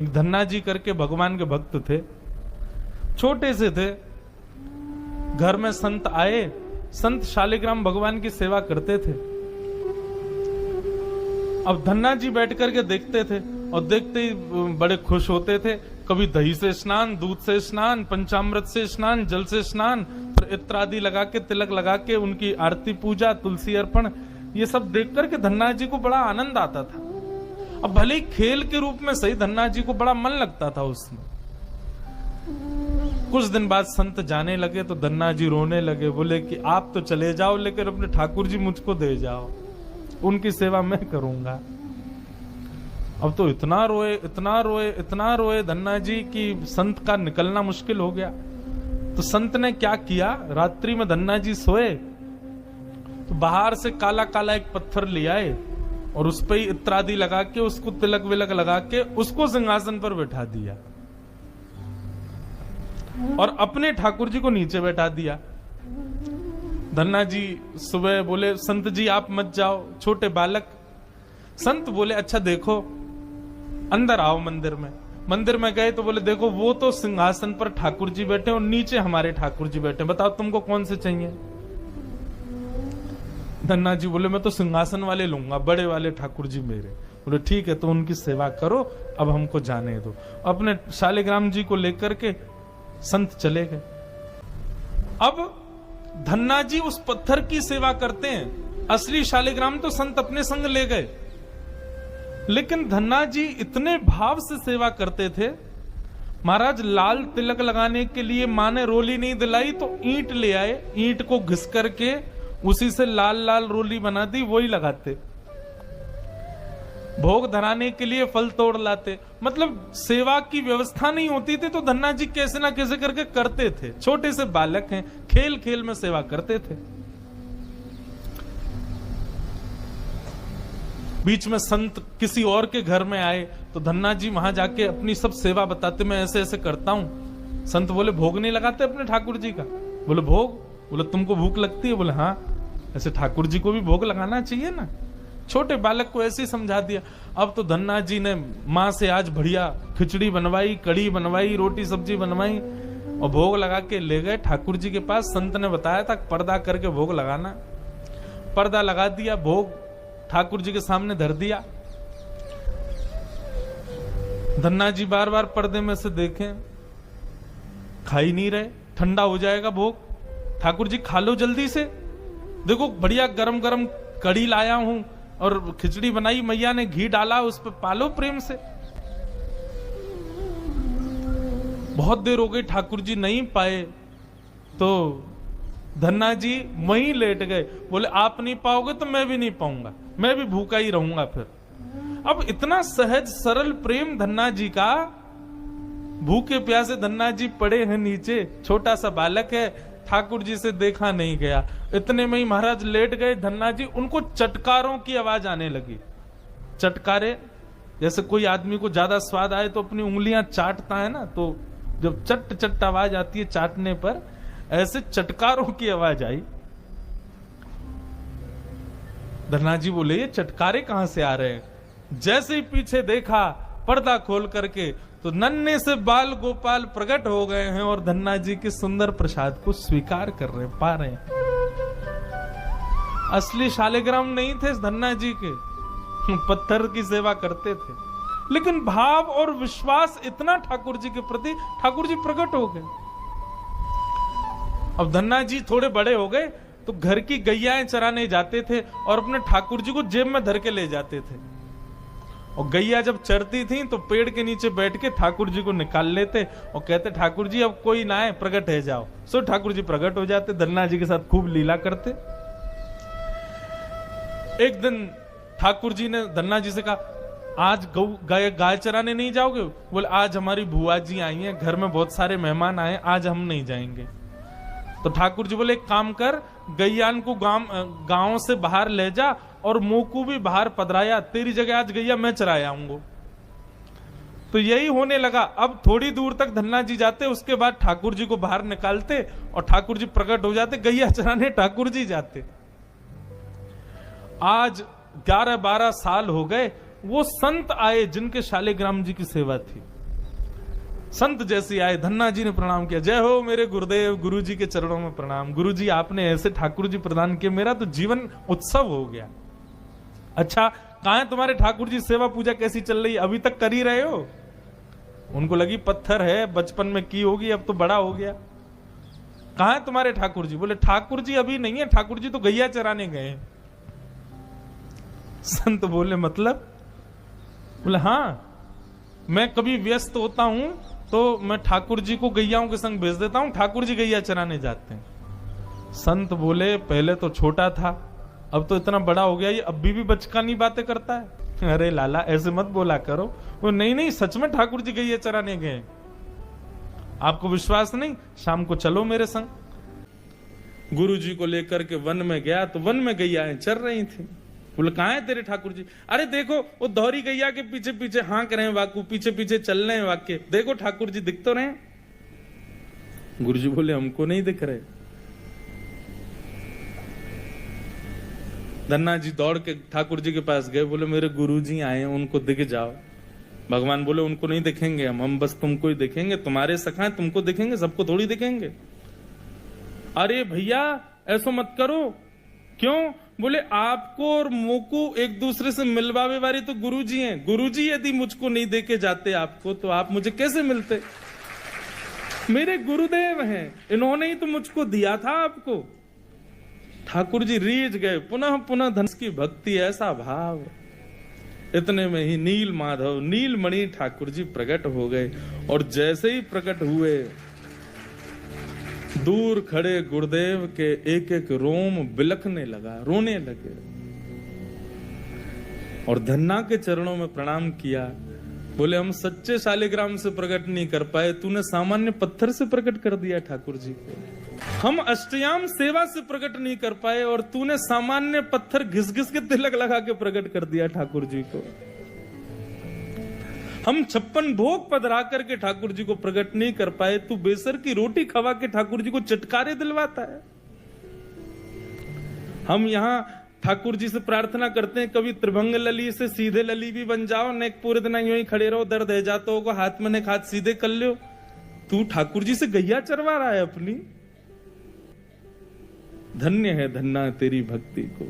धन्ना जी करके भगवान के भक्त थे, छोटे से थे। घर में संत आए, संत शालिग्राम भगवान की सेवा करते थे। अब धन्ना जी बैठ करके देखते थे और देखते ही बड़े खुश होते थे। कभी दही से स्नान, दूध से स्नान, पंचामृत से स्नान, जल से स्नान, फिर इत्र आदि लगा के, तिलक लगा के उनकी आरती पूजा, तुलसी अर्पण, ये सब देख करके धन्ना जी को बड़ा आनंद आता था। अब भले ही खेल के रूप में सही, धन्ना जी को बड़ा मन लगता था उसमें। कुछ दिन बाद संत जाने लगे तो धन्ना जी रोने लगे, बोले कि आप तो चले जाओ लेकिन अपने ठाकुर जी मुझको दे जाओ, उनकी सेवा मैं करूंगा। अब तो इतना रोए, इतना रोए, इतना रोए धन्ना जी कि संत का निकलना मुश्किल हो गया। तो संत ने क्या किया, रात्रि में धन्ना जी सोए तो बाहर से काला काला एक पत्थर ले आए और उस पे ही इत्र आदि लगा के, उसको तिलक विलक लगा के उसको सिंहासन पर बैठा दिया और अपने ठाकुर जी को नीचे बैठा दिया। धन्ना जी सुबह बोले, संत जी आप मत जाओ, छोटे बालक। संत बोले, अच्छा देखो, अंदर आओ मंदिर में। मंदिर में गए तो बोले, देखो वो तो सिंहासन पर ठाकुर जी बैठे और नीचे हमारे ठाकुर जी बैठे, बताओ तुमको कौन से चाहिए। धन्ना जी बोले, मैं तो सिंहासन वाले लूंगा, बड़े वाले ठाकुर जी मेरे। बोले ठीक है, तो उनकी सेवा करो, अब हमको जाने दो। अपने शालिग्राम जी को लेकर के संत चले गए। अब धन्ना जी उस पत्थर की सेवा करते हैं, असली शालिग्राम तो संत अपने संग ले गए, लेकिन धन्ना जी इतने भाव से सेवा करते थे। महाराज लाल तिलक लगाने के लिए माँ ने रोली नहीं दिलाई तो ईंट ले आए, ईंट को घिस करके उसी से लाल लाल रोली बना दी, वही लगाते। भोग धराने के लिए फल तोड़ लाते। मतलब सेवा की व्यवस्था नहीं होती थी तो धन्ना जी कैसे ना कैसे करके करते थे। छोटे से बालक हैं, खेल खेल में सेवा करते थे। बीच में संत किसी और के घर में आए तो धन्ना जी वहां जाके अपनी सब सेवा बताते, मैं ऐसे ऐसे करता हूं। संत बोले, भोग नहीं लगाते अपने ठाकुर जी का। बोले भोग, बोले तुमको भूख लगती है। बोले हाँ, ऐसे ठाकुर जी को भी भोग लगाना चाहिए ना। छोटे बालक को ऐसे ही समझा दिया। अब तो धन्ना जी ने माँ से आज बढ़िया खिचड़ी बनवाई, कड़ी बनवाई, रोटी सब्जी बनवाई और भोग लगा के ले गए ठाकुर जी के पास। संत ने बताया था पर्दा करके भोग लगाना। पर्दा लगा दिया, भोग ठाकुर जी के सामने धर दिया। धन्ना जी बार बार पर्दे में से देखें, खा ही नहीं रहे, ठंडा हो जाएगा भोग। ठाकुर जी खा लो जल्दी से, देखो बढ़िया गरम गरम कड़ी लाया हूं और खिचड़ी बनाई, मैया ने घी डाला उस पर, पालो प्रेम से। बहुत देर हो गई, ठाकुर जी नहीं पाए तो धन्ना जी वहीं लेट गए। बोले आप नहीं पाओगे तो मैं भी नहीं पाऊंगा, मैं भी भूखा ही रहूंगा फिर। अब इतना सहज सरल प्रेम धन्ना जी का, भूखे प्यासे धन्ना जी पड़े हैं नीचे, छोटा सा बालक है, ठाकुर जी से देखा नहीं गया। इतने में ही महाराज लेट गए धन्ना जी, उनको चटकारों की आवाज आने लगी। चटकारे, जैसे कोई आदमी को ज्यादा स्वाद आए तो अपनी उंगलियां चाटता है ना, तो जब चट चट आवाज आती है चाटने पर, ऐसे चटकारों की आवाज आई। धन्ना जी बोले, ये चटकारे कहां से आ रहे हैं। जैसे ही पीछे देखा पर्दा खोल करके तो नन्हे से बाल गोपाल प्रकट हो गए हैं और धन्ना जी के सुंदर प्रसाद को स्वीकार कर रहे, पा रहे हैं। असली शालिग्राम नहीं थे धन्ना जी के, पत्थर की सेवा करते थे, लेकिन भाव और विश्वास इतना ठाकुर जी के प्रति, ठाकुर जी प्रकट हो गए। अब धन्ना जी थोड़े बड़े हो गए तो घर की गैयाएं चराने जाते थे और अपने ठाकुर जी को जेब में धर के ले जाते थे। और गैया जब चरती थी तो पेड़ के नीचे बैठ के ठाकुर जी को निकाल लेते और कहते, ठाकुर जी अब कोई ना आए, प्रकट है जाओ। सो ठाकुर जी प्रकट हो जाते, धन्ना जी के साथ खूब लीला करते। एक दिन ठाकुर जी ने धन्ना जी से कहा, आज गाय चराने नहीं जाओगे। बोले आज हमारी बुआ जी आई हैं, घर में बहुत सारे मेहमान आए, आज हम नहीं जाएंगे। तो ठाकुर जी बोले, एक काम कर, गैयान को गांव से बाहर ले जा और मोकू भी बाहर पधराया, तेरी जगह आज गैया मैं चराया आऊंगा। तो यही होने लगा। अब थोड़ी दूर तक धन्ना जी जाते, उसके बाद ठाकुर जी को बाहर निकालते और ठाकुर जी प्रकट हो जाते, गैया चराने ठाकुर जी जाते। आज 11-12 साल हो गए वो संत आए जिनके शालिग्राम जी की सेवा थी। संत जैसे आए, धन्ना जी ने प्रणाम किया, जय हो मेरे गुरुदेव, गुरु जी के चरणों में प्रणाम। गुरु जी आपने ऐसे ठाकुर जी प्रदान किए, मेरा तो जीवन उत्सव हो गया। अच्छा कहां है तुम्हारे ठाकुर जी, सेवा पूजा कैसी चल रही, अभी तक कर ही रहे हो? उनको लगी पत्थर है, बचपन में की होगी, अब तो बड़ा हो गया। कहां है तुम्हारे ठाकुर जी? बोले ठाकुर जी अभी नहीं है, ठाकुर जी तो गैया चराने गए। संत बोले मतलब? बोले हाँ, मैं कभी व्यस्त होता हूं तो मैं ठाकुर जी को गैयाओं के संग भेज देता हूं, ठाकुर जी गैया चराने जाते हैं। संत बोले पहले तो छोटा था, अब तो इतना बड़ा हो गया, ये अभी भी बचकानी बातें करता है। अरे लाला ऐसे मत बोला करो। वो नहीं नहीं, सच में ठाकुर जी गैया चराने गए। आपको विश्वास नहीं? शाम को चलो मेरे संग। गुरु जी को लेकर के वन में गया तो वन में गैयाएं चर रही थी। बोले कहां है तेरे ठाकुर जी? अरे देखो वो दोहरी गैया के पीछे पीछे हाँक रहे हैं वाकू, पीछे पीछे चल रहे हैं वाक्य, देखो ठाकुर जी दिख तो रहे। गुरु जी बोले हमको नहीं दिख रहे। धन्ना जी दौड़ के ठाकुर जी के पास गए, बोले मेरे गुरु जी आए हैं, उनको दिख जाओ। भगवान बोले उनको नहीं दिखेंगे हम बस तुमको ही दिखेंगे, तुम्हारे सखा हैं, तुमको दिखेंगे, सबको थोड़ी दिखेंगे। अरे भैया ऐसा मत करो। क्यों? बोले आपको और मोको एक दूसरे से मिलवावे वाले तो गुरुजी हैं। गुरुजी यदि मुझको नहीं देके जाते आपको, तो आप मुझे कैसे मिलते? मेरे गुरुदेव हैं, इन्होंने ही तो मुझको दिया था आपको। ठाकुर जी रीझ गए, पुनः पुनः धन की भक्ति, ऐसा भाव। इतने में ही नील माधव, नीलमणि ठाकुर जी प्रकट हो गए। और जैसे ही प्रकट हुए, दूर खड़े गुरुदेव के एक एक रोम बिलखने लगा, रोने लगे। और धन्ना के चरणों में प्रणाम किया। बोले हम सच्चे शालिग्राम से प्रकट नहीं कर पाए, तूने सामान्य पत्थर से प्रकट कर दिया ठाकुर जी को। हम अष्टयाम सेवा से प्रकट नहीं कर पाए और तूने सामान्य पत्थर घिस घिस के तिलक लगा के प्रकट कर दिया ठाकुर जी को। हम 56 भोग पधरा करके ठाकुर जी को प्रकट नहीं कर पाए, तू बेसर की रोटी खवा के ठाकुर जी को चटकारे दिलवाता है। हम यहाँ ठाकुर जी से प्रार्थना करते हैं, कभी त्रिभंग लली से सीधे लली भी बन जाओ, न पूरे दिन यूं ही खड़े रहो, दर्द है जाता होगा, हाथ में ने हाथ सीधे कर लो। तू ठाकुर जी से गैया चरवा रहा है अपनी। धन्य है धन्ना तेरी भक्ति को।